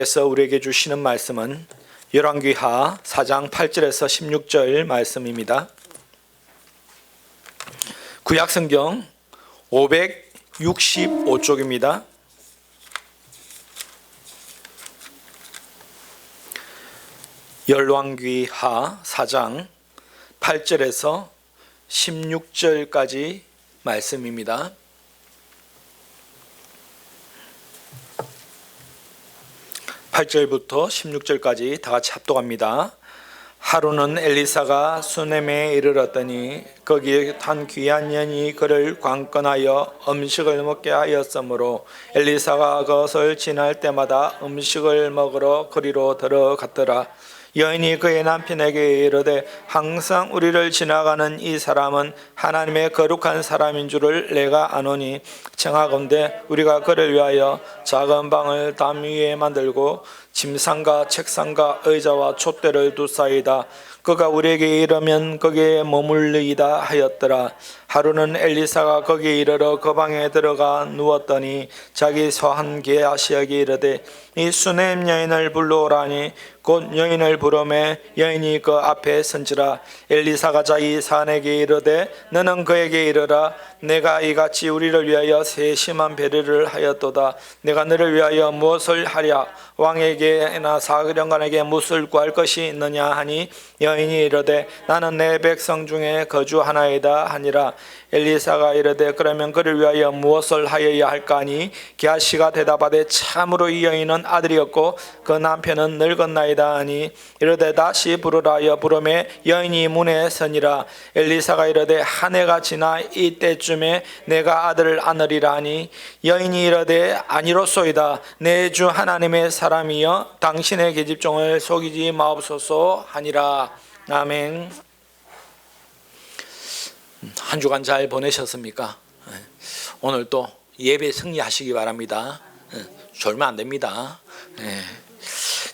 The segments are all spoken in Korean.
그래서 우리에게 주시는 말씀은 열왕기하 4장 8절에서 16절 말씀입니다. 구약성경 565쪽입니다. 열왕기하 4장 8절에서 16절까지 말씀입니다. (8절부터) (16절까지) 다 같이 합독합니다. 하루는 엘리사가 수넴에 이르렀더니 거기에 한 귀한 여인이 그를 관건하여 음식을 먹게 하였으므로 엘리사가 그것을 지날 때마다 음식을 먹으러 그리로 들어갔더라. 여인이 그의 남편에게 이르되 항상 우리를 지나가는 이 사람은 하나님의 거룩한 사람인 줄을 내가 아노니 청하건대 우리가 그를 위하여 작은 방을 담 위에 만들고 침상과 책상과 의자와 촛대를 두사이다. 그가 우리에게 이르면 거기에 머물리이다 하였더라. 하루는 엘리사가 거기에 이르러 그 방에 들어가 누웠더니 자기 서한 게하시에게 이르되 이 수넴 여인을 불러오라니 곧 여인을 부르매 여인이 그 앞에 선지라. 엘리사가 자기 사내에게 이르되 너는 그에게 이르라. 내가 이같이 우리를 위하여 세심한 배려를 하였도다. 내가 너를 위하여 무엇을 하랴? 왕에게나 사령관에게 무엇을 구할 것이 있느냐 하니 여인이 이르되 나는 내 백성 중에 거주하나이다 하니라. 엘리사가 이르되 그러면 그를 위하여 무엇을 하여야 할까 하니 게하시가 대답하되 참으로 이 여인은 아들이었고 그 남편은 늙었나이다 하니 이르되 다시 부르라 하여 부르매 여인이 문에 서니라. 엘리사가 이르되 한 해가 지나 이때쯤에 내가 아들을 안으리라 하니 여인이 이르되 아니로소이다. 내 주 하나님의 사람이여 당신의 계집종을 속이지 마옵소서 하니라. 아멘. 한 주간 잘 보내셨습니까? 오늘 또 예배 승리하시기 바랍니다. 졸면 안 됩니다.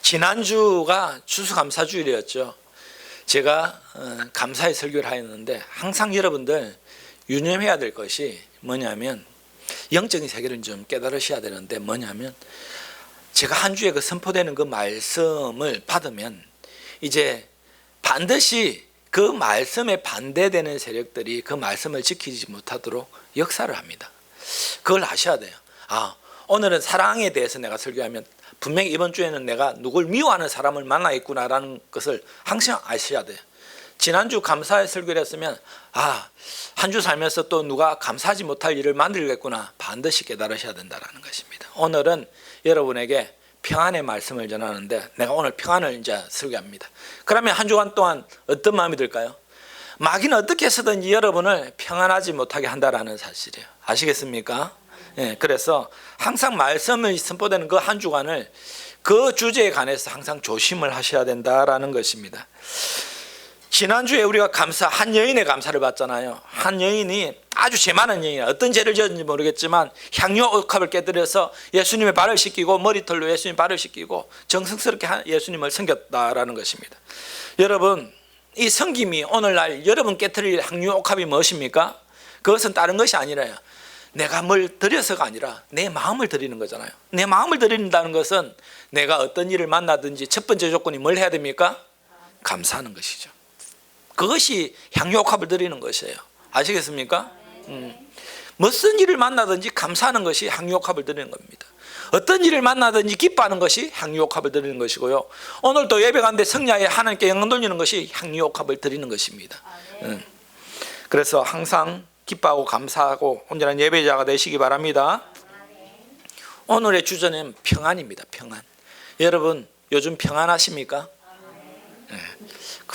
지난주가 추수감사주일이었죠. 제가 감사의 설교를 하였는데 항상 여러분들 유념해야 될 것이 뭐냐면 영적인 세계를 좀 깨달으셔야 되는데 뭐냐면 제가 한 주에 그 선포되는 그 말씀을 받으면 이제 반드시 그 말씀에 반대되는 세력들이 그 말씀을 지키지 못하도록 역사를 합니다. 그걸 아셔야 돼요. 오늘은 사랑에 대해서 내가 설교하면 분명히 이번 주에는 내가 누굴 미워하는 사람을 만나있구나라는 것을 항상 아셔야 돼요. 지난주 감사의 설교를 했으면 한 주 살면서 또 누가 감사하지 못할 일을 만들겠구나 반드시 깨달으셔야 된다는 것입니다. 오늘은 여러분에게 평안의 말씀을 전하는데 내가 오늘 평안을 이제 설교합니다. 그러면 한 주간 동안 어떤 마음이 들까요? 마귀는 어떻게 해서든지 여러분을 평안하지 못하게 한다는 사실이에요. 아시겠습니까? 그래서 항상 말씀을 선포되는 그 한 주간을 그 주제에 관해서 항상 조심을 하셔야 된다라는 것입니다. 지난주에 우리가 한 여인의 감사를 받잖아요. 한 여인이 아주 죄 많은 여인이에요. 어떤 죄를 지었는지 모르겠지만 향유 옥합을 깨뜨려서 예수님의 발을 씻기고 머리털로 예수님 발을 씻기고 정성스럽게 예수님을 섬겼다라는 것입니다. 여러분, 이 섬김이 오늘날 여러분 깨뜨릴 향유 옥합이 무엇입니까? 그것은 다른 것이 아니라요. 내가 뭘 드려서가 아니라 내 마음을 드리는 거잖아요. 내 마음을 드린다는 것은 내가 어떤 일을 만나든지 첫 번째 조건이 뭘 해야 됩니까? 감사하는 것이죠. 그것이 향유옥합을 드리는 것이에요. 아시겠습니까? 무슨 일을 만나든지 감사하는 것이 향유옥합을 드리는 겁니다. 어떤 일을 만나든지 기뻐하는 것이 향유옥합을 드리는 것이고요. 오늘도 예배 가운데 성야에 하나님께 영광 돌리는 것이 향유옥합을 드리는 것입니다. 그래서 항상 기뻐하고 감사하고 온전한 예배자가 되시기 바랍니다. 오늘의 주제는 평안입니다. 평안. 여러분 요즘 평안하십니까?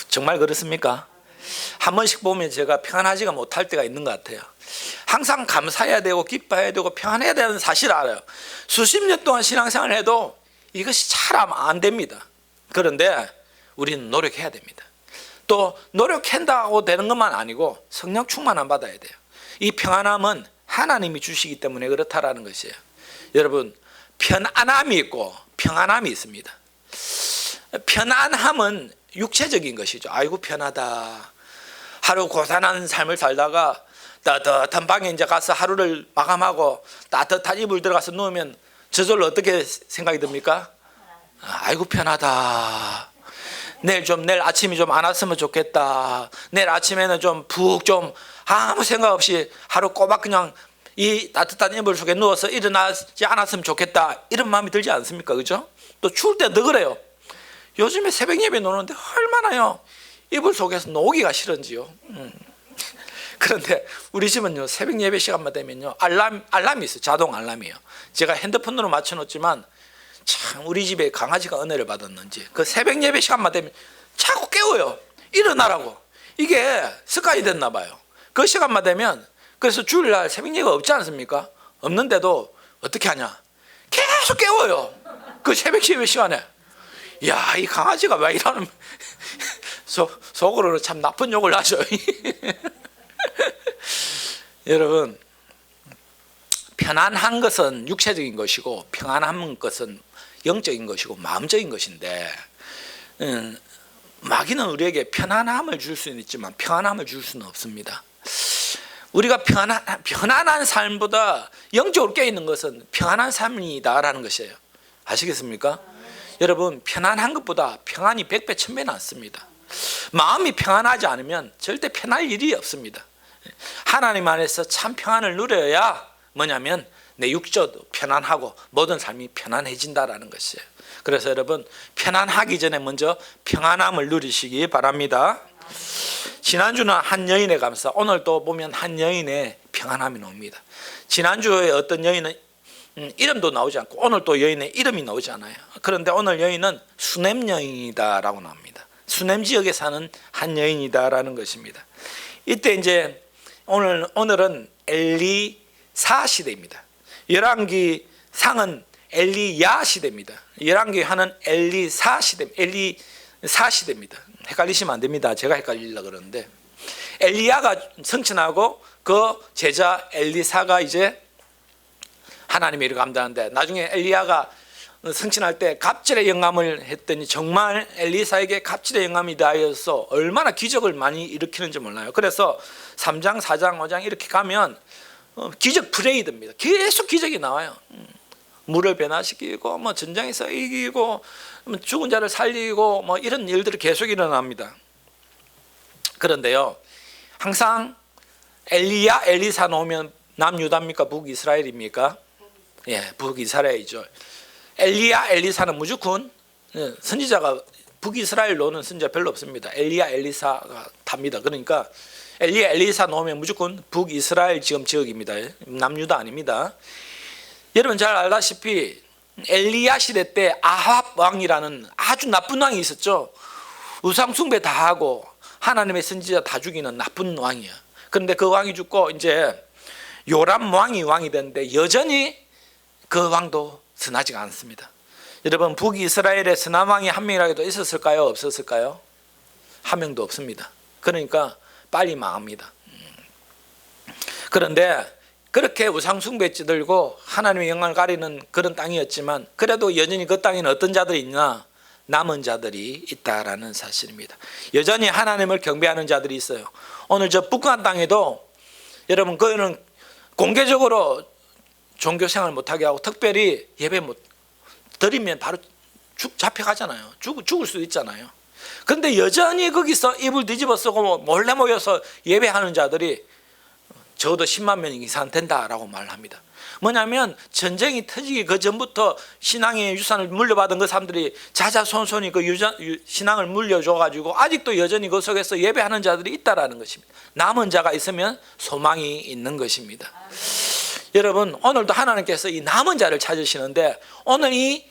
정말 그렇습니까? 한 번씩 보면 제가 평안하지가 못할 때가 있는 것 같아요. 항상 감사해야 되고 기뻐해야 되고 평안해야 되는 사실을 알아요. 수십 년 동안 신앙생활을 해도 이것이 잘 안 됩니다. 그런데 우리는 노력해야 됩니다. 또 노력한다고 되는 것만 아니고 성령 충만함 받아야 돼요. 이 평안함은 하나님이 주시기 때문에 그렇다라는 것이에요. 여러분 편안함이 있고 평안함이 있습니다. 편안함은 육체적인 것이죠. 아이고 편하다. 하루 고단한 삶을 살다가 따뜻한 방에 이제 가서 하루를 마감하고 따뜻한 이불 들어가서 누우면 저절로 어떻게 생각이 듭니까? 아이고 편하다. 내일 아침이 좀 안 왔으면 좋겠다. 내일 아침에는 좀 푹 좀 아무 생각 없이 하루 꼬박 그냥 이 따뜻한 이불 속에 누워서 일어나지 않았으면 좋겠다. 이런 마음이 들지 않습니까? 그죠? 또 추울 때 더 그래요. 요즘에 새벽 예배 노는데 얼마나요? 이불 속에서 노기가 싫은지요. 그런데 우리 집은요, 새벽 예배 시간만 되면요, 알람이 있어요. 자동 알람이에요. 제가 핸드폰으로 맞춰놓지만 참 우리 집에 강아지가 은혜를 받았는지 그 새벽 예배 시간만 되면 자꾸 깨워요. 일어나라고. 이게 습관이 됐나 봐요. 그 시간만 되면, 그래서 주일날 새벽 예배가 없지 않습니까? 없는데도 어떻게 하냐, 계속 깨워요. 그 새벽 예배 시간에. 야, 이 강아지가 왜 이러는 속으로는 참 나쁜 욕을 하죠. 여러분, 편안한 것은 육체적인 것이고 평안한 것은 영적인 것이고 마음적인 것인데, 마귀는 우리에게 편안함을 줄 수는 있지만 평안함을 줄 수는 없습니다. 우리가 편안한 삶보다 영적으로 깨어있는 것은 평안한 삶이다라는 것이에요. 아시겠습니까? 여러분, 편안한 것보다 평안이 100배 1000배 낫습니다. 마음이 평안하지 않으면 절대 편할 일이 없습니다. 하나님 안에서 참 평안을 누려야 뭐냐면 내 육체도 편안하고 모든 삶이 편안해진다라는 것이에요. 그래서 여러분, 편안하기 전에 먼저 평안함을 누리시기 바랍니다. 지난주는 한 여인의 감사, 오늘 또 보면 한 여인의 평안함이 나옵니다. 지난주에 어떤 여인은 이름도 나오지 않고 오늘 또 여인의 이름이 나오지 않아요. 그런데 오늘 여인은 수넴 여인이다라고 나옵니다. 수넴 지역에 사는 한 여인이다라는 것입니다. 이때 이제 오늘은 엘리사 시대입니다. 열왕기 상은 엘리야 시대입니다. 열왕기 하는 엘리사 시대입니다. 헷갈리시면 안 됩니다. 제가 헷갈리려고 그러는데, 엘리야가 성천하고 그 제자 엘리사가 이제 하나님의 일을 감당하는데, 나중에 엘리야가 성천할 때 갑질의 영감을 했더니 정말 엘리사에게 갑질의 영감이 닿아서 얼마나 기적을 많이 일으키는지 몰라요. 그래서 3장, 4장, 5장 이렇게 가면 기적 프레이드입니다. 계속 기적이 나와요. 물을 변화시키고 뭐 전쟁에서 이기고 죽은 자를 살리고 뭐 이런 일들이 계속 일어납니다. 그런데요, 항상 엘리야, 엘리사 나오면 남유다입니까? 북이스라엘입니까? 예, 북이스라엘이죠. 엘리야, 엘리사는 무조건 선지자가 북이스라엘로 오는 선지자 별로 없습니다. 엘리야, 엘리사가 답니다. 그러니까 엘리야, 엘리사 나오면 무조건 북이스라엘 지금 지역입니다. 남유다 아닙니다. 여러분 잘 알다시피 엘리야 시대 때 아합 왕이라는 아주 나쁜 왕이 있었죠. 우상 숭배 다 하고 하나님의 선지자 다 죽이는 나쁜 왕이야. 그런데 그 왕이 죽고 이제 요람 왕이 됐는데 여전히 그 왕도 선하지가 않습니다. 여러분, 북이스라엘에 선한 왕이 한 명이라도 있었을까요? 없었을까요? 한 명도 없습니다. 그러니까 빨리 망합니다. 그런데 그렇게 우상숭배에 찌들고 하나님의 영광을 가리는 그런 땅이었지만, 그래도 여전히 그 땅에는 어떤 자들이 있나? 남은 자들이 있다라는 사실입니다. 여전히 하나님을 경배하는 자들이 있어요. 오늘 저 북한 땅에도 여러분, 그거는 공개적으로 종교생활 못하게 하고 특별히 예배 못 드리면 바로 잡혀가잖아요. 죽을 수도 있잖아요. 그런데 여전히 거기서 이불 뒤집어 쓰고 몰래 모여서 예배하는 자들이 적어도 10만 명 이상 된다라고 말합니다. 뭐냐면 전쟁이 터지기 그 전부터 신앙의 유산을 물려받은 그 사람들이 자자손손이 그 신앙을 물려줘가지고 아직도 여전히 그 속에서 예배하는 자들이 있다라는 것입니다. 남은 자가 있으면 소망이 있는 것입니다. 여러분, 오늘도 하나님께서 이 남은 자를 찾으시는데, 오늘 이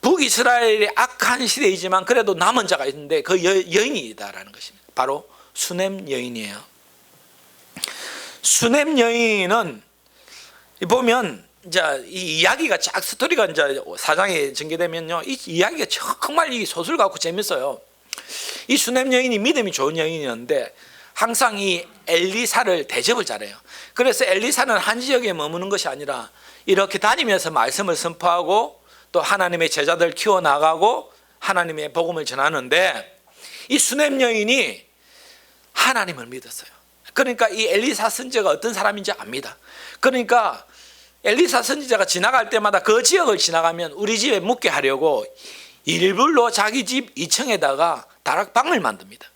북이스라엘의 악한 시대이지만 그래도 남은 자가 있는데 그 여인이다라는 것입니다. 바로 수넴 여인이에요. 수넴 여인은 보면 이제 이 이야기가 쫙 스토리가 이제 4장에 전개되면요, 이 이야기가 정말 이 소설 같고 재밌어요. 이 수넴 여인이 믿음이 좋은 여인이었는데 항상 이 엘리사를 대접을 잘해요. 그래서 엘리사는 한 지역에 머무는 것이 아니라 이렇게 다니면서 말씀을 선포하고 또 하나님의 제자들 키워나가고 하나님의 복음을 전하는데, 이 수넴 여인이 하나님을 믿었어요. 그러니까 이 엘리사 선지자가 어떤 사람인지 압니다. 그러니까 엘리사 선지자가 지나갈 때마다 그 지역을 지나가면 우리 집에 묵게 하려고 일부러 자기 집 2층에다가 다락방을 만듭니다.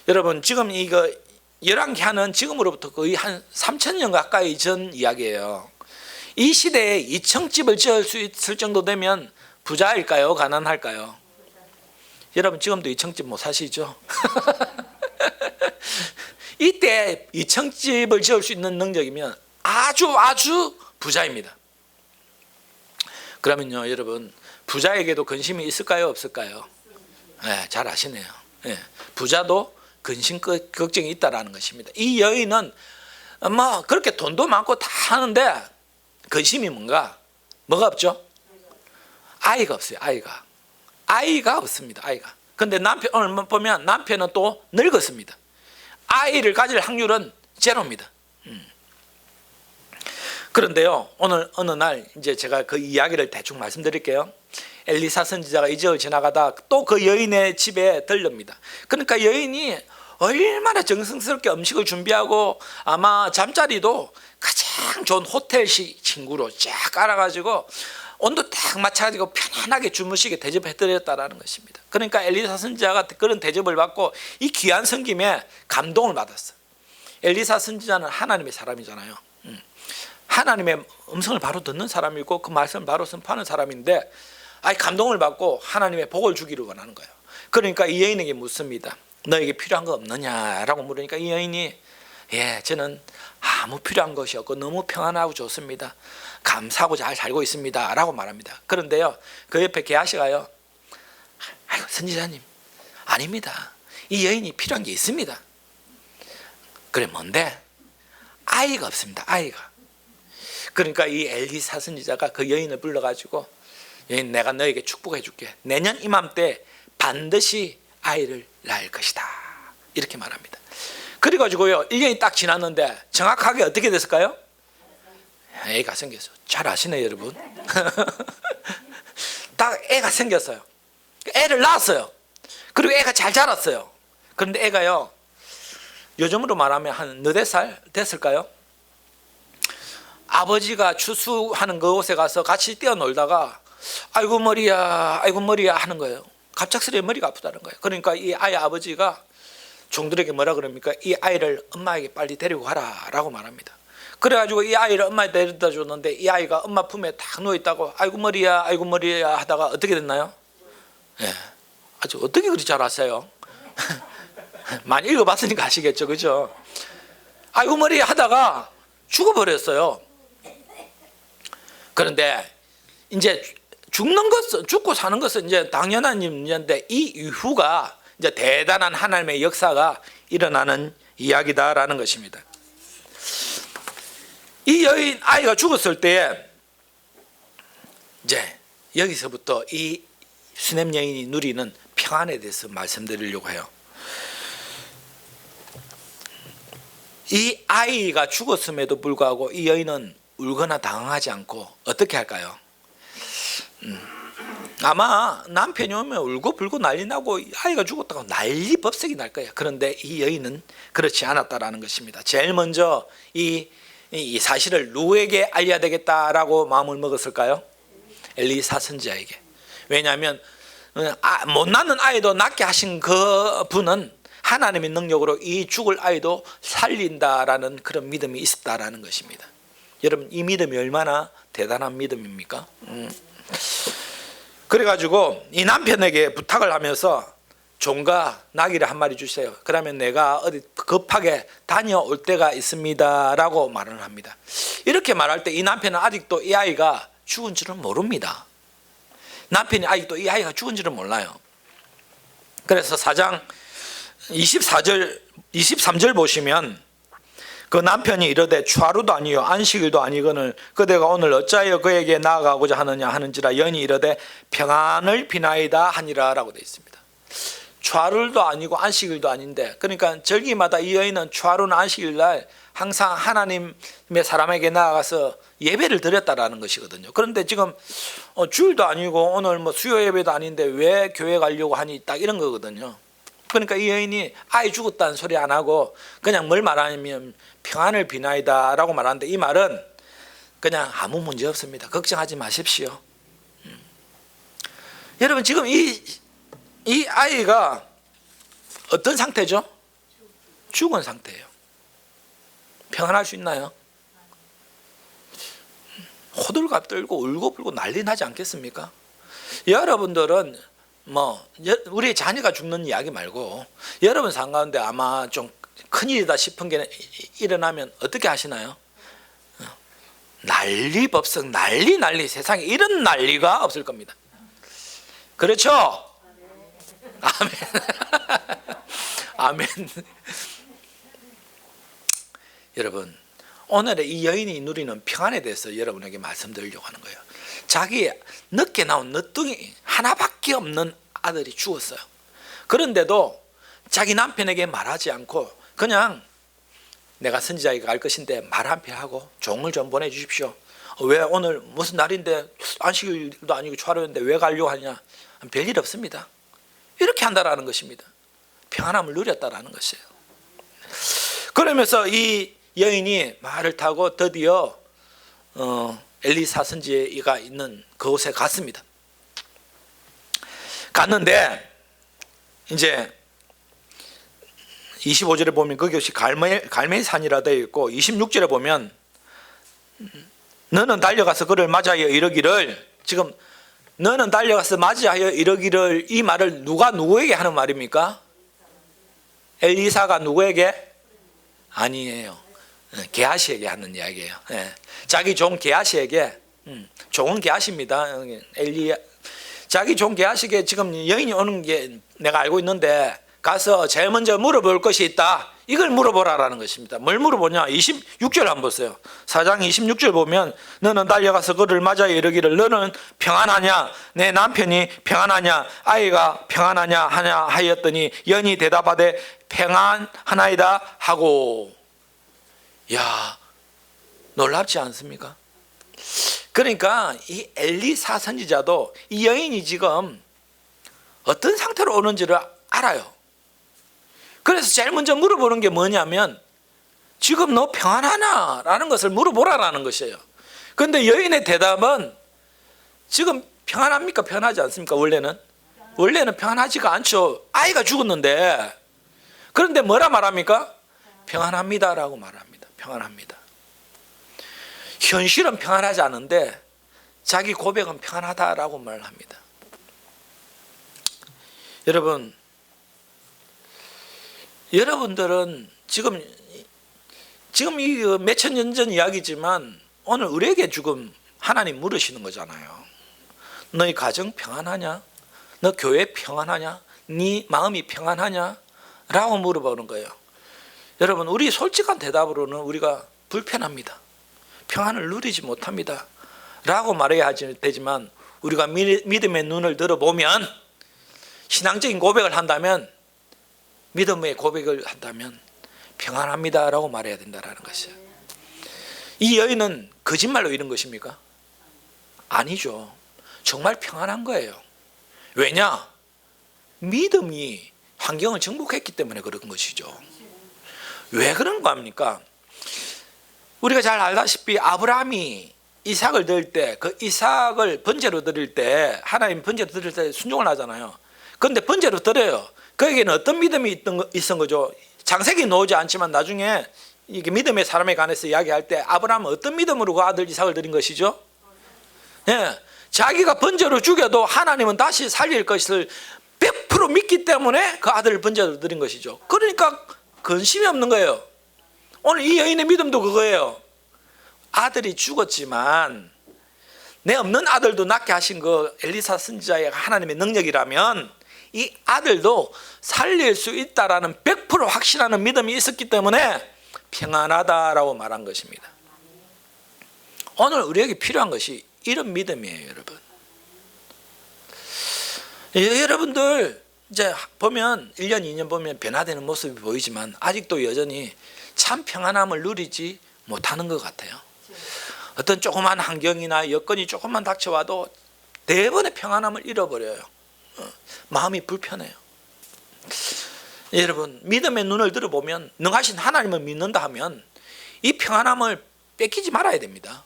여러분 지금 이거 열왕기하는 지금으로부터 거의 한 3,000년 가까이 전 이야기예요. 이 시대에 2층 집을 지을 수 있을 정도 되면 부자일까요? 가난할까요? 여러분 지금도 2층 집 못 사시죠? 이때 2층 집을 지을 수 있는 능력이면 아주 부자입니다. 그러면요 여러분 부자에게도 근심이 있을까요? 없을까요? 네, 잘 아시네요. 네, 부자도 근심 걱정이 있다라는 것입니다. 이 여인은 뭐 그렇게 돈도 많고 다 하는데 근심이 뭔가? 뭐가 없죠? 아이가 없어요. 아이가 없습니다. 근데 오늘 보면 남편은 또 늙었습니다. 아이를 가질 확률은 제로입니다. 그런데요 오늘 어느 날 이제 제가 그 이야기를 대충 말씀드릴게요. 엘리사 선지자가 이 지역을 지나가다 또 그 여인의 집에 들릅니다. 그러니까 여인이 얼마나 정성스럽게 음식을 준비하고 아마 잠자리도 가장 좋은 호텔식 친구로 쫙 깔아가지고 온도 딱 맞춰가지고 편안하게 주무시게 대접해드렸다라는 것입니다. 그러니까 엘리사 선지자가 그런 대접을 받고 이 귀한 섬김에 감동을 받았어요. 엘리사 선지자는 하나님의 사람이잖아요. 하나님의 음성을 바로 듣는 사람이고 그 말씀을 바로 선포하는 사람인데 감동을 받고 하나님의 복을 주기를 원하는 거예요. 그러니까 이 여인에게 묻습니다. 너에게 필요한 거 없느냐라고 물으니까 이 여인이 저는 아무 필요한 것이 없고 너무 평안하고 좋습니다. 감사하고 잘 살고 있습니다 라고 말합니다. 그런데요 그 옆에 게하시가요 아이고 선지자님 아닙니다. 이 여인이 필요한 게 있습니다. 그래 뭔데? 아이가 없습니다. 그러니까 이 엘리사 선지자가 그 여인을 불러가지고 여인 내가 너에게 축복해 줄게. 내년 이맘때 반드시 아이를 낳을 것이다 이렇게 말합니다. 그래가지고요 1년이 딱 지났는데 정확하게 어떻게 됐을까요? 애가 생겼어. 잘 아시네 여러분. 딱 애가 생겼어요. 애를 낳았어요. 그리고 애가 잘 자랐어요. 그런데 애가요 요즘으로 말하면 한 너댓 살 됐을까요? 아버지가 추수하는 그곳에 가서 같이 뛰어놀다가 아이고 머리야 하는 거예요. 갑작스레 머리가 아프다는 거예요. 그러니까 이 아이 아버지가 종들에게 뭐라 그럽니까? 이 아이를 엄마에게 빨리 데리고 가라 라고 말합니다. 그래가지고 이 아이를 엄마에 데려다 줬는데 이 아이가 엄마 품에 딱 누워있다고 아이고 머리야 하다가 어떻게 됐나요? 아주 어떻게 그리 잘 아세요? 많이 읽어봤으니까 아시겠죠, 그죠? 아이고 머리야 하다가 죽어버렸어요. 그런데 이제 죽고 사는 것은 이제 당연한 일인데 이 이후가 이제 대단한 하나님의 역사가 일어나는 이야기다라는 것입니다. 이 여인 아이가 죽었을 때 이제 여기서부터 이 수넴 여인이 누리는 평안에 대해서 말씀드리려고 해요. 이 아이가 죽었음에도 불구하고 이 여인은 울거나 당황하지 않고 어떻게 할까요? 아마 남편이 오면 울고 불고 난리 나고 아이가 죽었다고 난리 법석이 날 거예요. 그런데 이 여인은 그렇지 않았다라는 것입니다. 제일 먼저 이 사실을 누구에게 알려야 되겠다라고 마음을 먹었을까요? 엘리사 선지자에게. 왜냐하면 못 낳는 아이도 낳게 하신 그 분은 하나님의 능력으로 이 죽을 아이도 살린다라는 그런 믿음이 있었다라는 것입니다. 여러분 이 믿음이 얼마나 대단한 믿음입니까? 그래가지고 이 남편에게 부탁을 하면서 종과 나귀를 한 마리 주세요. 그러면 내가 어디 급하게 다녀올 때가 있습니다 라고 말을 합니다. 이렇게 말할 때 이 남편은 아직도 이 아이가 죽은 줄은 모릅니다. 남편이 아직도 이 아이가 죽은 줄은 몰라요. 그래서 4장 23절 보시면 그 남편이 이르되 추하루도 아니요 안식일도 아니거늘 그대가 오늘 어찌하여 그에게 나아가고자 하느냐 하는지라 여인이 이르되 평안을 비나이다 하니라 라고 되어 있습니다. 추하루도 아니고 안식일도 아닌데 그러니까 절기마다 이 여인은 추하루나 안식일날 항상 하나님의 사람에게 나아가서 예배를 드렸다라는 것이거든요. 그런데 지금 주일도 아니고 오늘 뭐 수요 예배도 아닌데 왜 교회 가려고 하니 딱 이런 거거든요. 그러니까 이 여인이 아이 죽었다는 소리 안 하고 그냥 뭘 말하냐면 평안을 비나이다 라고 말하는데 이 말은 그냥 아무 문제 없습니다. 걱정하지 마십시오. 여러분 지금 이 아이가 어떤 상태죠? 죽은 상태예요. 평안할 수 있나요? 호들갑 떨고 울고불고 난리 나지 않겠습니까? 여러분들은 우리 자녀가 죽는 이야기 말고 여러분 삶 가운데 아마 좀 큰일이다 싶은 게 일어나면 어떻게 하시나요? 난리법석, 난리 세상에 이런 난리가 없을 겁니다. 그렇죠? 아멘. 아멘. 여러분, 오늘의 이 여인이 누리는 평안에 대해서 여러분에게 말씀드리려고 하는 거예요. 자기 늦게 나온 늦둥이 하나밖에 없는 아들이 죽었어요. 그런데도 자기 남편에게 말하지 않고 그냥 내가 선지자에게 갈 것인데 말 한 표 하고 종을 좀 보내주십시오. 왜 오늘 무슨 날인데 안식일도 아니고 초하루인데 왜 가려고 하냐? 별일 없습니다. 이렇게 한다라는 것입니다. 평안함을 누렸다라는 것이에요. 그러면서 이 여인이 말을 타고 드디어 엘리사 선지가 있는 그곳에 갔습니다. 갔는데 이제 25절에 보면 그것이 갈멜산이라 되어 있고 26절에 보면 너는 달려가서 그를 맞이하여 이르기를, 지금 너는 달려가서 맞이하여 이르기를, 이 말을 누가 누구에게 하는 말입니까? 엘리사가 누구에게? 아니에요. 게하시에게 하는 이야기예요. 자기 종 게하시에게, 종은 게하시입니다. 자기 종 게하시에게 지금 여인이 오는 게 내가 알고 있는데 가서 제일 먼저 물어볼 것이 있다. 이걸 물어보라라는 것입니다. 뭘 물어보냐? 26절 한번 보세요. 4장 26절 보면 너는 달려가서 그를 맞아 이르기를 너는 평안하냐? 내 남편이 평안하냐? 아이가 평안하냐? 하냐 하였더니 여인이 대답하되 평안하나이다 하고. 야, 놀랍지 않습니까? 그러니까 이 엘리사 선지자도 이 여인이 지금 어떤 상태로 오는지를 알아요. 그래서 제일 먼저 물어보는 게 뭐냐면 지금 너 평안하나? 라는 것을 물어보라라는 것이에요. 그런데 여인의 대답은 지금 평안합니까? 평안하지 않습니까? 원래는 평안하지가 않죠. 아이가 죽었는데. 그런데 뭐라 말합니까? 평안합니다 라고 말합니다. 평안합니다. 현실은 평안하지 않은데 자기 고백은 평안하다라고 말합니다. 여러분들은 지금 이 몇천 년 전 이야기지만 오늘 우리에게 지금 하나님 물으시는 거잖아요. 너희 가정 평안하냐? 너 교회 평안하냐? 네 마음이 평안하냐? 라고 물어보는 거예요. 여러분, 우리 솔직한 대답으로는 우리가 불편합니다. 평안을 누리지 못합니다 라고 말해야 되지만 우리가 믿음의 눈을 들어보면, 신앙적인 고백을 한다면, 믿음의 고백을 한다면 평안합니다 라고 말해야 된다는 것이에요. 이 여인은 거짓말로 이런 것입니까? 아니죠. 정말 평안한 거예요. 왜냐? 믿음이 환경을 정복했기 때문에 그런 것이죠. 왜 그런 거 합니까? 우리가 잘 알다시피 아브라함이 이삭을 드릴 때, 그 이삭을 번제로 드릴 때, 하나님 번제로 드릴 때 순종을 하잖아요. 그런데 번제로 드려요. 그에게는 어떤 믿음이 있었던 거죠? 장색이 나오지 않지만 나중에 이게 믿음의 사람에 관해서 이야기할 때 아브라함은 어떤 믿음으로 그 아들 이삭을 드린 것이죠? 자기가 번제로 죽여도 하나님은 다시 살릴 것을 100% 믿기 때문에 그 아들을 번제로 드린 것이죠. 그러니까 근심이 없는 거예요. 오늘 이 여인의 믿음도 그거예요. 아들이 죽었지만 내 없는 아들도 낳게 하신 그 엘리사 선지자의 하나님의 능력이라면 이 아들도 살릴 수 있다라는 100% 확신하는 믿음이 있었기 때문에 평안하다라고 말한 것입니다. 오늘 우리에게 필요한 것이 이런 믿음이에요, 여러분. 여러분들 이제 보면 1년, 2년 보면 변화되는 모습이 보이지만 아직도 여전히 참 평안함을 누리지 못하는 것 같아요. 어떤 조그만 환경이나 여건이 조금만 닥쳐와도 대부분의 평안함을 잃어버려요. 마음이 불편해요. 여러분, 믿음의 눈을 들어보면 능하신 하나님을 믿는다 하면 이 평안함을 뺏기지 말아야 됩니다.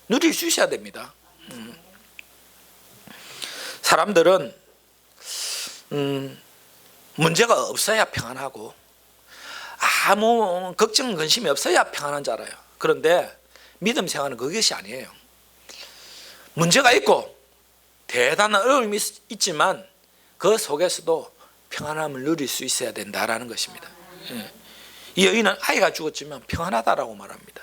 누릴 수 있어야 됩니다. 사람들은 문제가 없어야 평안하고 아무 걱정 근심이 없어야 평안한 줄 알아요. 그런데 믿음 생활은 그것이 아니에요. 문제가 있고 대단한 어려움이 있지만 그 속에서도 평안함을 누릴 수 있어야 된다라는 것입니다. 이 여인은 아이가 죽었지만 평안하다라고 말합니다.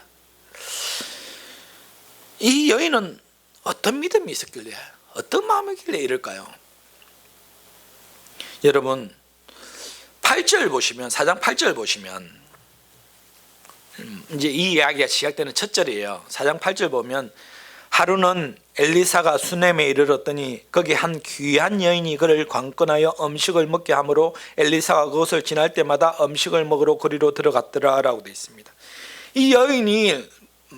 이 여인은 어떤 믿음이 있었길래, 어떤 마음이길래 이럴까요? 여러분 8절 보시면, 4장 8절 보시면 이제 이 이야기가 시작되는 첫 절이에요. 4장 8절 보면 하루는 엘리사가 수넴에 이르렀더니 거기 한 귀한 여인이 그를 관건하여 음식을 먹게 하므로 엘리사가 그곳을 지날 때마다 음식을 먹으러 거리로 들어갔더라 라고 되어 있습니다. 이 여인이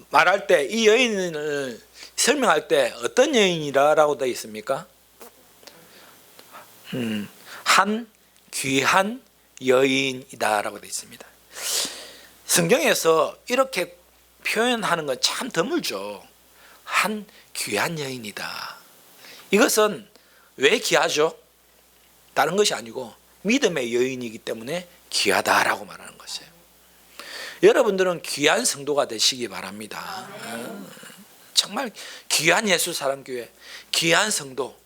말할 때, 이 여인을 설명할 때 어떤 여인이라고 되어 있습니까? 한 귀한 여인이다라고 되어 있습니다. 성경에서 이렇게 표현하는 건 참 드물죠. 한 귀한 여인이다. 이것은 왜 귀하죠? 다른 것이 아니고 믿음의 여인이기 때문에 귀하다라고 말하는 것이에요. 여러분들은 귀한 성도가 되시기 바랍니다. 정말 귀한 예수사랑교회, 귀한 성도,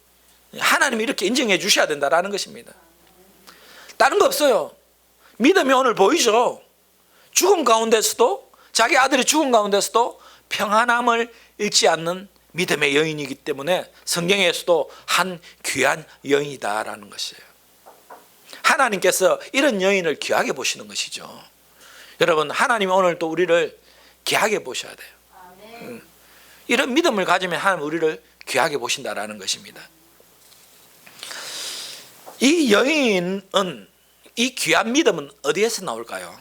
하나님이 이렇게 인정해 주셔야 된다라는 것입니다. 다른 거 없어요. 믿음이 오늘 보이죠. 죽음 가운데서도, 자기 아들이 죽음 가운데서도 평안함을 잃지 않는 믿음의 여인이기 때문에 성경에서도 한 귀한 여인이다라는 것이에요. 하나님께서 이런 여인을 귀하게 보시는 것이죠. 여러분, 하나님이 오늘 또 우리를 귀하게 보셔야 돼요. 이런 믿음을 가지면 하나님 우리를 귀하게 보신다라는 것입니다. 이 여인은, 이 귀한 믿음은 어디에서 나올까요?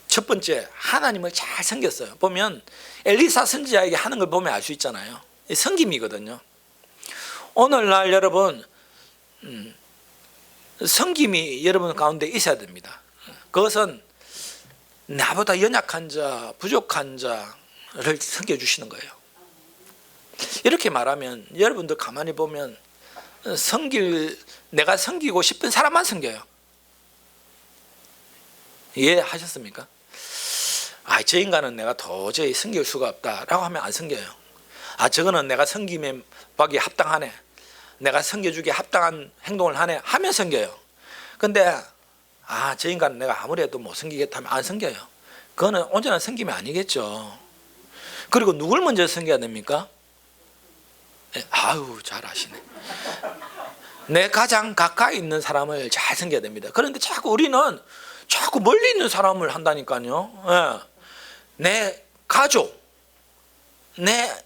첫 번째, 하나님을 잘 섬겼어요. 보면 엘리사 선지자에게 하는 걸 보면 알 수 있잖아요. 섬김이거든요. 오늘날 여러분, 섬김이 여러분 가운데 있어야 됩니다. 그것은 나보다 연약한 자, 부족한 자를 섬겨주시는 거예요. 이렇게 말하면 여러분들 가만히 보면 내가 섬기고 싶은 사람만 섬겨요. 이해하셨습니까? 저 인간은 내가 도저히 섬길 수가 없다라고 하면 안 섬겨요. 저거는 내가 섬김에 받기에 합당하네, 내가 섬겨주기에 합당한 행동을 하네 하면 섬겨요. 근데 저 인간은 내가 아무래도 못 섬기겠다 하면 안 섬겨요. 그거는 온전한 섬김이 아니겠죠. 그리고 누굴 먼저 섬겨야 됩니까? 잘 아시네. 내 가장 가까이 있는 사람을 잘 섬겨야 됩니다. 그런데 우리는 자꾸 멀리 있는 사람을 한다니까요. 내 가족, 내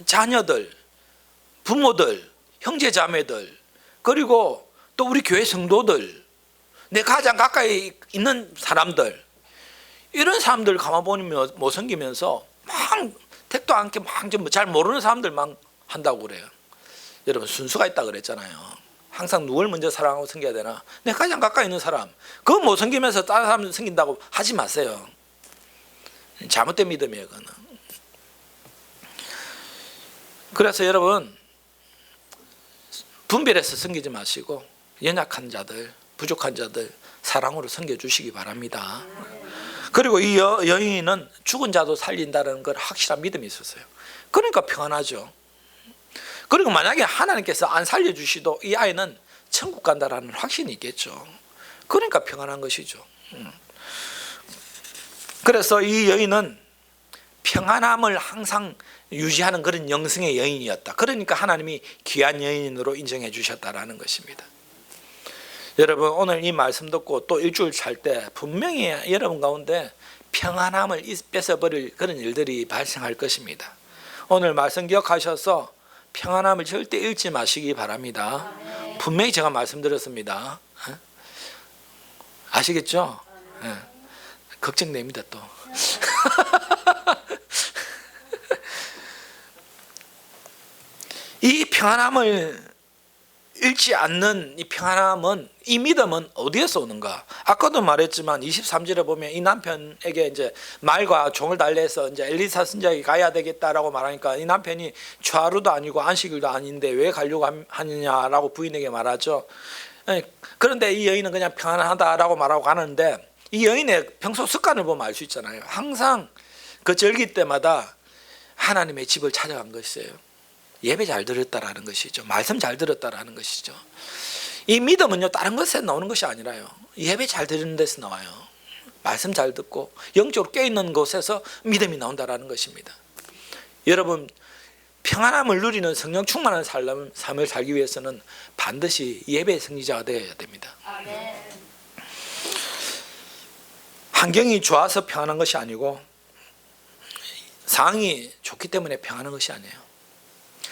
자녀들, 부모들, 형제 자매들, 그리고 또 우리 교회 성도들, 내 가장 가까이 있는 사람들, 이런 사람들 가만 보면 못 섬기면서 막 택도 않게 막 잘 모르는 사람들만 한다고 그래요. 여러분, 순수가 있다 그랬잖아요. 항상 누굴 먼저 사랑하고 섬겨야 되나? 내 가장 가까이 있는 사람, 그거 못 섬기면서 다른 사람 섬긴다고 하지 마세요. 잘못된 믿음이에요, 그거는. 그래서 여러분, 분별해서 섬기지 마시고 연약한 자들, 부족한 자들 사랑으로 섬겨주시기 바랍니다. 그리고 이 여인은 죽은 자도 살린다는 걸 확실한 믿음이 있었어요. 그러니까 평안하죠. 그리고 만약에 하나님께서 안 살려주시도 이 아이는 천국 간다라는 확신이 있겠죠. 그러니까 평안한 것이죠. 그래서 이 여인은 평안함을 항상 유지하는 그런 영성의 여인이었다. 그러니까 하나님이 귀한 여인으로 인정해 주셨다라는 것입니다. 여러분, 오늘 이 말씀 듣고 또 일주일 살 때 분명히 여러분 가운데 평안함을 뺏어버릴 그런 일들이 발생할 것입니다. 오늘 말씀 기억하셔서 평안함을 절대 잃지 마시기 바랍니다. 분명히 제가 말씀드렸습니다. 아시겠죠? 걱정됩니다 또. 이 평안함을 잃지 않는 이 평안함은, 이 믿음은 어디에서 오는가? 아까도 말했지만 23절에 보면 이 남편에게 이제 말과 종을 달래서 이제 엘리사 선지자에게 가야 되겠다라고 말하니까 이 남편이 좌루도 아니고 안식일도 아닌데 왜 가려고 하느냐라고 부인에게 말하죠. 그런데 이 여인은 그냥 평안하다라고 말하고 가는데, 이 여인의 평소 습관을 보면 알 수 있잖아요. 항상 그 절기 때마다 하나님의 집을 찾아간 것이에요. 예배 잘 들었다라는 것이죠. 말씀 잘 들었다라는 것이죠. 이 믿음은요, 다른 것에 나오는 것이 아니라요, 예배 잘 드리는 데서 나와요. 말씀 잘 듣고 영적으로 깨어있는 곳에서 믿음이 나온다라는 것입니다. 여러분, 평안함을 누리는 성령 충만한 삶을 살기 위해서는 반드시 예배의 승리자가 되어야 됩니다. 아멘. 환경이 좋아서 평안한 것이 아니고 상황이 좋기 때문에 평안한 것이 아니에요.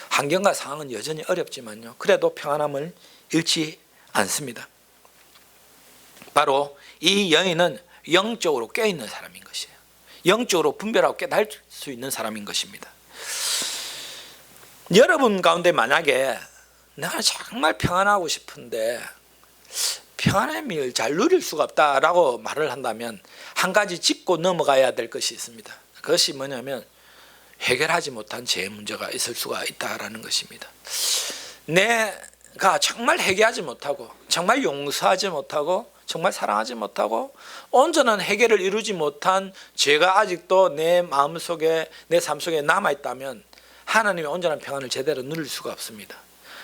환경과 상황은 여전히 어렵지만요, 그래도 평안함을 잃지 않습니다. 바로 이 여인은 영적으로 깨어있는 사람인 것이에요. 영적으로 분별하고 깨달을 수 있는 사람인 것입니다. 여러분 가운데 만약에 내가 정말 평안하고 싶은데 평안함을 잘 누릴 수가 없다라고 말을 한다면 한 가지 짚고 넘어가야 될 것이 있습니다. 그것이 뭐냐면 해결하지 못한 죄의 문제가 있을 수가 있다라는 것입니다. 내가 정말 회개하지 못하고, 정말 용서하지 못하고, 정말 사랑하지 못하고 온전한 해결을 이루지 못한 죄가 아직도 내 마음속에, 내 삶 속에 남아있다면 하나님의 온전한 평안을 제대로 누릴 수가 없습니다.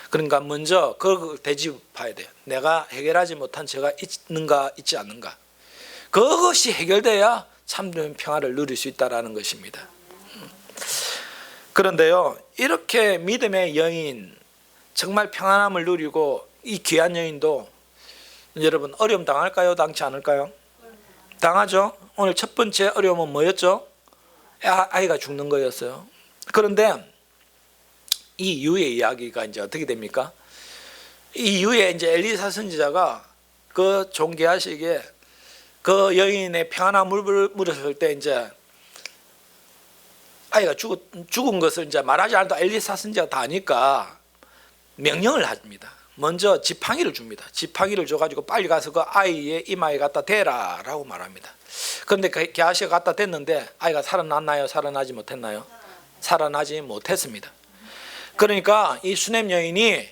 그러니까 먼저 그걸 되짚어야 돼요. 내가 해결하지 못한 죄가 있는가 있지 않는가. 그것이 해결돼야 참된 평안을 누릴 수 있다는 것입니다. 그런데요, 이렇게 믿음의 여인, 정말 평안함을 누리고 이 귀한 여인도 여러분 어려움 당할까요? 당치 않을까요? 당하죠. 오늘 첫 번째 어려움은 뭐였죠? 아이가 죽는 거였어요. 그런데 이 이후의 이야기가 이제 어떻게 됩니까? 이 이후에 이제 엘리사 선지자가 그 종교하시기에 그 여인의 평안함을 물었을 때 이제 아이가 죽은 것을 이제 말하지 않아도 엘리사 선지자가 다 아니까 명령을 합니다. 먼저 지팡이를 줍니다. 지팡이를 줘가지고 빨리 가서 그 아이의 이마에 갖다 대라 라고 말합니다. 그런데 게하시가 갖다 댔는데 아이가 살아났나요? 살아나지 못했나요? 살아나지 못했습니다. 그러니까 이 수냄 여인이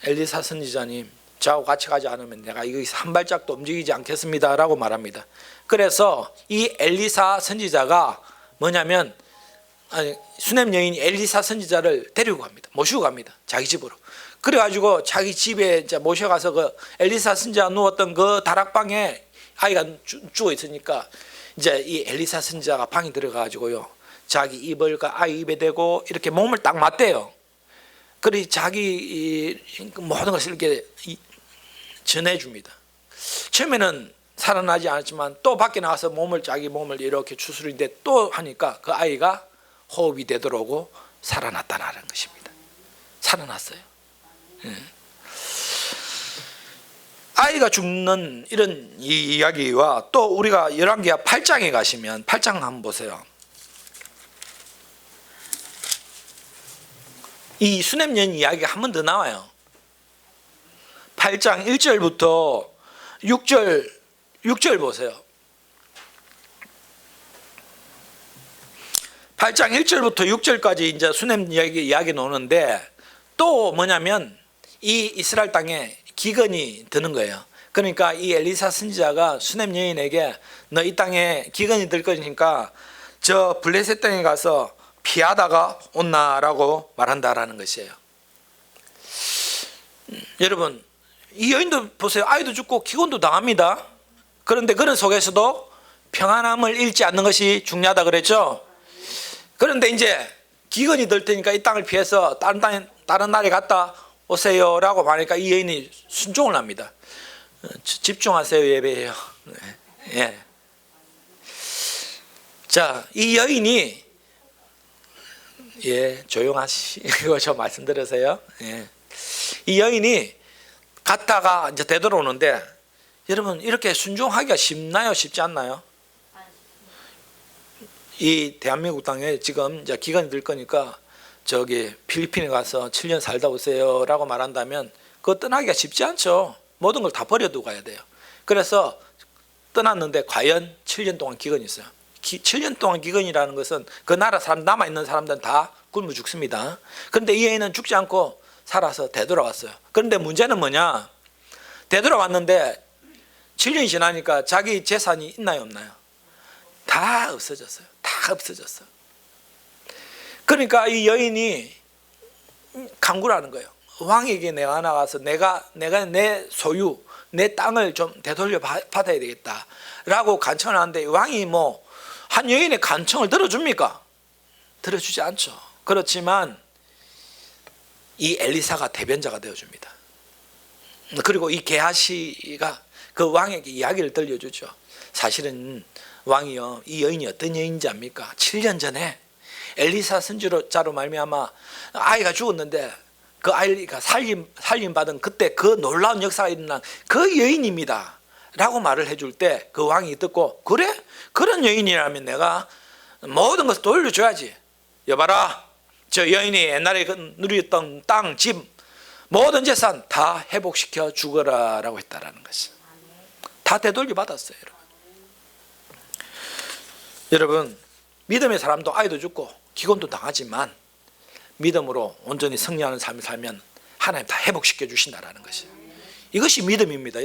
엘리사 선지자님, 저하고 같이 가지 않으면 내가 여기서 한 발짝도 움직이지 않겠습니다 라고 말합니다. 그래서 이 엘리사 선지자가 뭐냐면, 수냄 여인이 엘리사 선지자를 데리고 갑니다. 모시고 갑니다. 자기 집으로. 그래가지고 자기 집에 이제 모셔가서 그 엘리사 선지자 누웠던 그 다락방에 아이가 죽어 있으니까 이제 이 엘리사 선지자가 방에 들어가가지고요, 자기 입을 그 아이 입에 대고 이렇게 몸을 딱 맞대요. 그리고 자기 모든 것을 이렇게 전해줍니다. 처음에는 살아나지 않았지만 또 밖에 나가서 자기 몸을 이렇게 추스리는데 또 하니까 그 아이가 호흡이 되도록 살아났다는 것입니다. 살아났어요. 아이가 죽는 이런 이야기와 또 우리가 열왕기하 8장에 가시면 8장 한번 보세요. 이 수냄 여인 이야기가 한 번 더 나와요. 8장 1절부터 6절 보세요. 8장 1절부터 6절까지 이제 수냄 이야기 나오는데, 또 뭐냐면 이 이스라엘 땅에 기근이 드는 거예요. 그러니까 이 엘리사 선지자가 수냄 여인에게 너 이 땅에 기근이 들 거니까 저 블레셋 땅에 가서 피하다가 온나라고 말한다라는 것이에요. 여러분, 이 여인도 보세요. 아이도 죽고 기근도 당합니다. 그런데 그런 속에서도 평안함을 잃지 않는 것이 중요하다 그랬죠. 그런데 이제 기근이 들 테니까 이 땅을 피해서 다른 나라에 갔다 오세요 라고 말하니까 이 여인이 순종을 합니다. 집중하세요, 예배해요. 예. 자, 이 여인이, 예, 조용하시고 저 말씀 들으세요. 예. 이 여인이 갔다가 이제 되돌아오는데, 여러분 이렇게 순종하기가 쉽나요? 쉽지 않나요? 이 대한민국 땅에 지금 이제 기간이 들 거니까 저기 필리핀에 가서 7년 살다 오세요라고 말한다면 그거 떠나기가 쉽지 않죠. 모든 걸 다 버려두고 가야 돼요. 그래서 떠났는데 과연 7년 동안 기근이 있어요. 7년 동안 기근이라는 것은 그 나라 사람, 남아있는 사람들은 다 굶어 죽습니다. 그런데 이 여인은 죽지 않고 살아서 되돌아왔어요. 그런데 문제는 뭐냐? 되돌아왔는데 7년이 지나니까 자기 재산이 있나요 없나요? 다 없어졌어요. 다 없어졌어요. 그러니까 이 여인이 간구를 하는 거예요. 왕에게 내가 나가서 내가 내 소유, 내 땅을 좀 되돌려 받아야 되겠다 라고 간청을 하는데, 왕이 뭐 한 여인의 간청을 들어줍니까? 들어주지 않죠. 그렇지만 이 엘리사가 대변자가 되어줍니다. 그리고 이 게하시가 그 왕에게 이야기를 들려주죠. 사실은 왕이요, 이 여인이 어떤 여인인지 압니까? 7년 전에 엘리사 선지자로 말미암아 아이가 죽었는데 그 아이가 살림받은 그때 그 놀라운 역사가 일어난 그 여인입니다 라고 말을 해줄 때 그 왕이 듣고, 그래? 그런 여인이라면 내가 모든 것을 돌려줘야지. 여봐라, 저 여인이 옛날에 누렸던 땅, 집, 모든 재산 다 회복시켜 주거라 라고 했다라는 것이. 다 되돌려 받았어요. 여러분, 믿음의 사람도 아이도 죽고 기근도 당하지만 믿음으로 온전히 승리하는 삶을 살면 하나님 다 회복시켜 주신다라는 것이. 이것이 믿음입니다.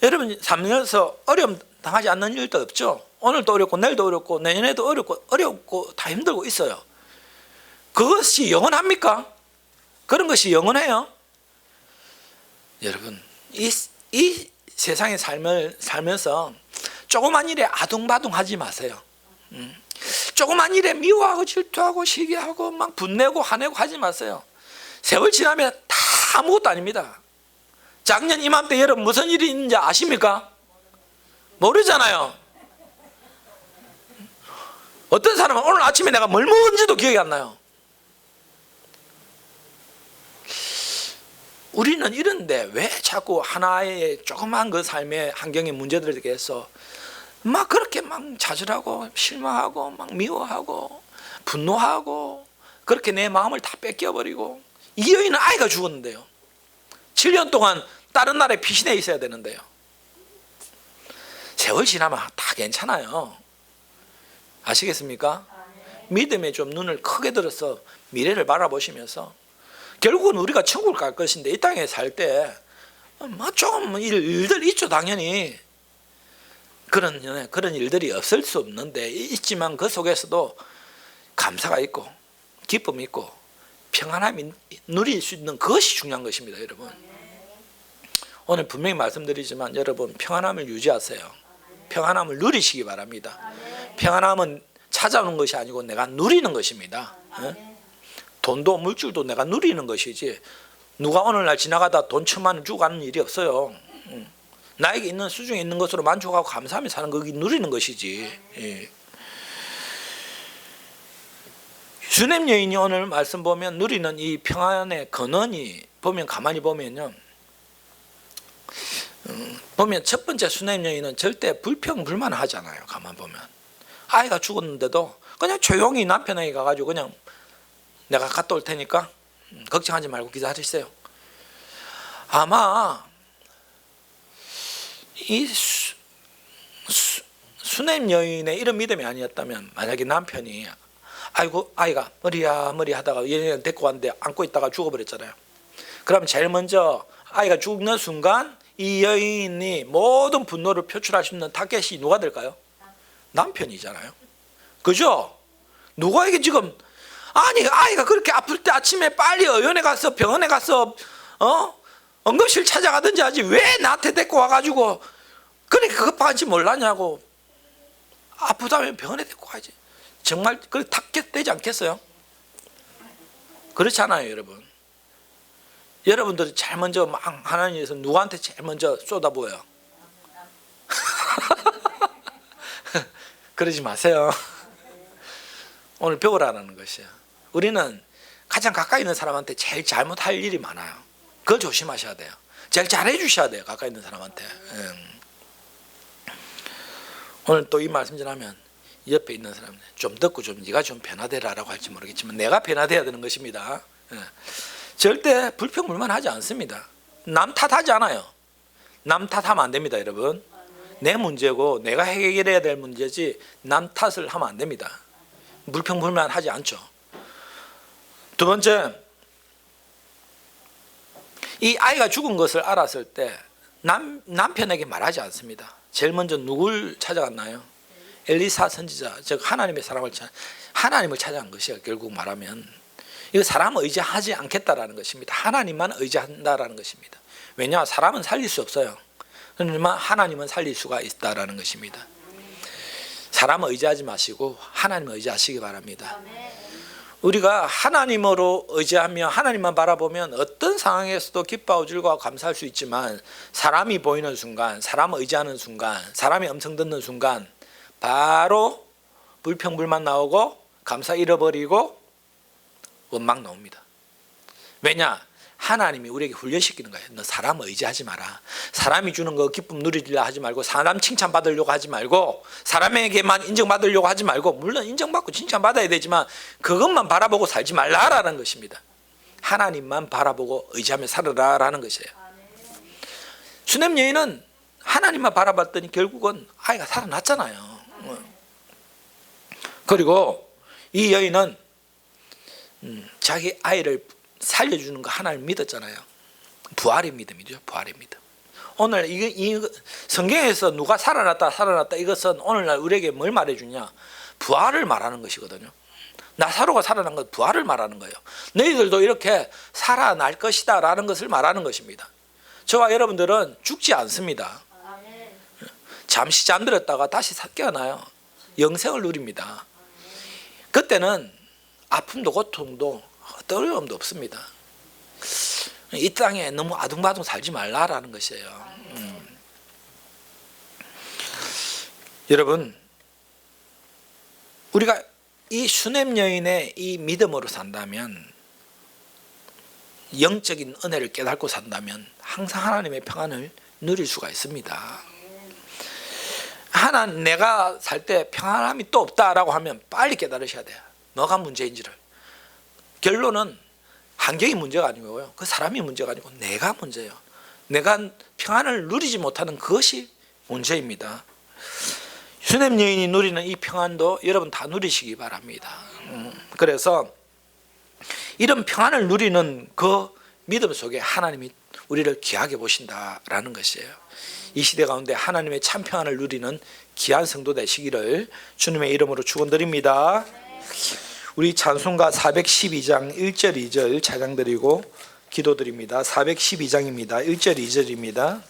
여러분 살면서 어려움 당하지 않는 일도 없죠. 오늘도 어렵고 내일도 어렵고 내년에도 어렵고 다 힘들고 있어요. 그것이 영원합니까? 그런 것이 영원해요? 여러분, 이 세상의 삶을 살면서 조그만 일에 아둥바둥하지 마세요. 조그만 일에 미워하고 질투하고 시기하고 막 분내고 화내고 하지 마세요. 세월 지나면 다 아무것도 아닙니다. 작년 이맘때 여러분 무슨 일이 있는지 아십니까? 모르잖아요. 어떤 사람은 오늘 아침에 내가 뭘 먹은지도 기억이 안 나요. 우리는 이런데 왜 자꾸 하나의 조그만 그 삶의 환경의 문제들에 대해서 막 그렇게 막 좌절하고 실망하고 막 미워하고 분노하고 그렇게 내 마음을 다 뺏겨버리고. 이 여인은 아이가 죽었는데요, 7년 동안 다른 나라에 피신해 있어야 되는데요, 세월 지나면 다 괜찮아요. 아시겠습니까? 믿음에 좀 눈을 크게 들어서 미래를 바라보시면서, 결국은 우리가 천국을 갈 것인데 이 땅에 살 때 좀 일들 있죠. 당연히 그런 일들이 없을 수 없는데 있지만 그 속에서도 감사가 있고 기쁨이 있고 평안함이 누릴 수 있는 그것이 중요한 것입니다. 여러분, 오늘 분명히 말씀드리지만 여러분 평안함을 유지하세요. 평안함을 누리시기 바랍니다. 평안함은 찾아오는 것이 아니고 내가 누리는 것입니다. 돈도 물질도 내가 누리는 것이지, 누가 오늘날 지나가다 돈 1,000만 원 주고 가는 일이 없어요. 나에게 있는 수중에 있는 것으로 만족하고 감사하며 사는 것이 누리는 것이지. 슈넴 여인이 오늘 말씀 보면 누리는 이 평안의 근원이 보면, 가만히 보면요, 보면 첫 번째 슈넴 여인은 절대 불평불만하잖아요. 가만 보면 아이가 죽었는데도 그냥 조용히 남편에게 가가지고 그냥 내가 갔다 올 테니까 걱정하지 말고 기다리세요. 아마 이 슈넴 여인의 이런 믿음이 아니었다면, 만약에 남편이 아이고 아이가 머리야 머리 하다가 얘네를 데리고 왔는데 안고 있다가 죽어버렸잖아요. 그러면 제일 먼저 아이가 죽는 순간 이 여인이 모든 분노를 표출할 수 있는 타겟이 누가 될까요? 남편이잖아요. 그죠? 누가에게 지금, 아니 아이가 그렇게 아플 때 아침에 빨리 의원에 가서 병원에 가서 응급실 찾아가든지 하지 왜 나한테 데리고 와가지고 그렇게 급한지 몰랐냐고. 아프다면 병원에 데리고 가야지. 정말 그렇게 타겟되지 않겠어요? 그렇잖아요. 여러분, 여러분들이 제일 먼저 막 하나님께서 누구한테 제일 먼저 쏟아부어요? 그러지 마세요. 오늘 배우라는 것이에요. 우리는 가장 가까이 있는 사람한테 제일 잘못할 일이 많아요. 그걸 조심하셔야 돼요. 제일 잘해 주셔야 돼요. 가까이 있는 사람한테. 오늘 또 이 말씀 전하면 옆에 있는 사람들 좀 듣고 좀 네가 좀 변화되라라고 할지 모르겠지만 내가 변화돼야 되는 것입니다. 절대 불평불만하지 않습니다. 남 탓하지 않아요. 남 탓하면 안 됩니다, 여러분. 내 문제고 내가 해결해야 될 문제지 남 탓을 하면 안 됩니다. 불평불만하지 않죠. 두 번째, 이 아이가 죽은 것을 알았을 때 남편에게 말하지 않습니다. 제일 먼저 누굴 찾아갔나요? 엘리사 선지자, 즉 하나님의 사람을 하나님을 찾아간 것이에요. 결국 말하면 이거 사람을 의지하지 않겠다라는 것입니다. 하나님만 의지한다라는 것입니다. 왜냐? 사람은 살릴 수 없어요. 그러나 하나님은 살릴 수가 있다라는 것입니다. 사람을 의지하지 마시고 하나님을 의지하시기 바랍니다. 우리가 하나님으로 의지하며 하나님만 바라보면 어떤 상황에서도 기뻐하고 즐거워하고 감사할 수 있지만 사람이 보이는 순간, 사람을 의지하는 순간, 사람이 음성 듣는 순간 바로 불평불만 나오고 감사 잃어버리고 원망 나옵니다. 왜냐? 하나님이 우리에게 훈련시키는 거예요. 너 사람을 의지하지 마라. 사람이 주는 거 기쁨 누리려 하지 말고, 사람 칭찬받으려고 하지 말고, 사람에게만 인정받으려고 하지 말고, 물론 인정받고 칭찬받아야 되지만 그것만 바라보고 살지 말라라는 것입니다. 하나님만 바라보고 의지하며 살아라라는 것이에요. 수냄 여인은 하나님만 바라봤더니 결국은 아이가 살아났잖아요. 그리고 이 여인은 자기 아이를 살려주는 거 하나님 믿었잖아요. 부활의 믿음이죠. 부활의 믿음. 오늘 이 성경에서 누가 살아났다 이것은 오늘날 우리에게 뭘 말해주냐? 부활을 말하는 것이거든요. 나사로가 살아난 것, 부활을 말하는 거예요. 너희들도 이렇게 살아날 것이다 라는 것을 말하는 것입니다. 저와 여러분들은 죽지 않습니다. 잠시 잠들었다가 다시 깨어나요. 영생을 누립니다. 그때는 아픔도 고통도 어려움도 없습니다. 이 땅에 너무 아둥바둥 살지 말라라는 것이에요. 여러분, 우리가 이 수냄 여인의 이 믿음으로 산다면, 영적인 은혜를 깨닫고 산다면 항상 하나님의 평안을 누릴 수가 있습니다. 내가 살 때 평안함이 또 없다라고 하면 빨리 깨달으셔야 돼요. 뭐가 문제인지를. 결론은 환경이 문제가 아니고요, 그 사람이 문제가 아니고 내가 문제예요. 내가 평안을 누리지 못하는 그것이 문제입니다. 수냄 여인이 누리는 이 평안도 여러분 다 누리시기 바랍니다. 그래서 이런 평안을 누리는 그 믿음 속에 하나님이 우리를 귀하게 보신다라는 것이에요. 이 시대 가운데 하나님의 참 평안을 누리는 귀한 성도 되시기를 주님의 이름으로 축원드립니다. 우리 찬송가 412장 1절 2절 찬양드리고 기도드립니다. 412장입니다. 1절 2절입니다.